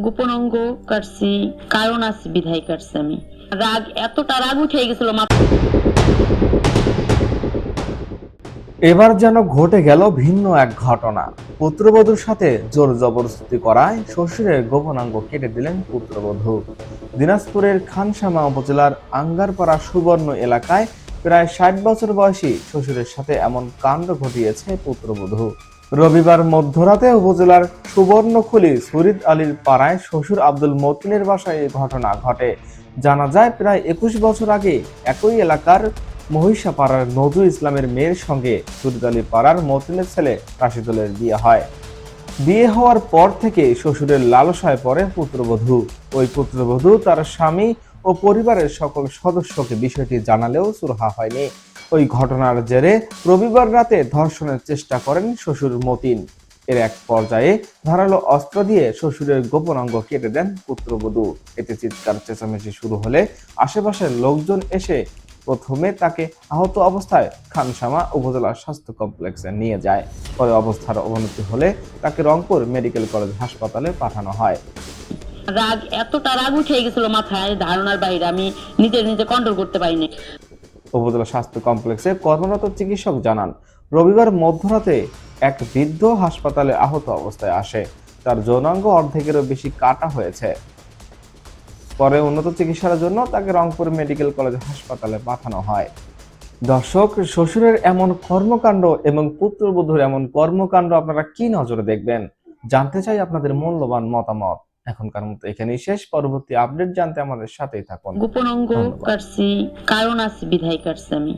গোপন অঙ্গ কাটছি, কারণ আছে বিধায় কাটছি আমি। রাগ, এতটা রাগ উঠে গেছিল এবার যেন ঘটে গেল ভিন্ন এক ঘটনা। পুত্রবধূর সাথে জোর জবরদস্তি করায় শ্বশুরের গোপনাঙ্গ কেটে দিলেন পুত্রবধূ। দিনাজপুরের খানসামা উপজেলার আঙ্গারপাড়া সুবর্ণ এলাকায় প্রায় ৬০ বছর বয়সী শ্বশুরের সাথে এমন কাণ্ড ঘটিয়েছে পুত্রবধূ। রবিবার মধ্যরাতে উপজেলার সুবর্ণখুলি ফরিদ আলীর পাড়ায় শ্বশুর আব্দুল মতিনের বাসায় এই ঘটনা ঘটে। জানা যায়, প্রায় ২১ বছর আগে একই এলাকার মহিষাপাড়ার নজরুল ইসলামের মেয়ের সঙ্গে ফরিদ আলী পাড়ার মতিনের ছেলে রাশিদুলের বিয়ে হয়। বিয়ে হওয়ার পর থেকে শ্বশুরের লালসায় পড়ে পুত্রবধূ। ওই পুত্রবধূ তার স্বামী ও পরিবারের সকল সদস্যকে বিষয়টি জানালেও সুরাহা হয়নি। ওই ঘটনার জেরে রবিবার রাতে ধর্ষণের চেষ্টা করেন শ্বশুর মতিন। এর এক পর্যায়ে ধারালো অস্ত্র দিয়ে শ্বশুরের গোপন অঙ্গ কেটে দেন পুত্রবধূ। এতে চিৎকার চেঁচামেচি শুরু হলে আশেপাশের লোকজন এসে প্রথমে তাকে আহত অবস্থায় খানসামা উপজেলা স্বাস্থ্য কমপ্লেক্সে নিয়ে যায়। পরে অবস্থার অবনতি হলে তাকে রংপুর মেডিকেল কলেজ হাসপাতালে পাঠানো হয়। রাগ, এতটা রাগ উঠে গেছিল মাথায়, ধারণার বাইরে। আমি নিজে কন্ট্রোল করতে পারিনি। উপজেলা স্বাস্থ্য কমপ্লেক্সে কর্মরত চিকিৎসক জানান, রবিবার মধ্যরাতে এক বৃদ্ধ হাসপাতালে আহত অবস্থায় আসে। তার যৌনাঙ্গ অর্ধেকেরও বেশি কাটা হয়েছে। পরে উন্নত চিকিৎসার জন্য তাকে রংপুর মেডিকেল কলেজ হাসপাতালে পাঠানো হয়। দর্শক, শ্বশুরের এমন কর্মকাণ্ড এবং পুত্রবধূর এমন কর্মকাণ্ড আপনারা কি নজরে দেখবেন? জানতে চাই আপনাদের মূল্যবান মতামত। এখনকার মতো এখানেই শেষ। পরবর্তী আপডেট জানতে আমাদের সাথেই থাকুন। গোপন অঙ্গ ধন্যবাদ। কাটছি, কারণ আছে বিধায় কাটছি আমি।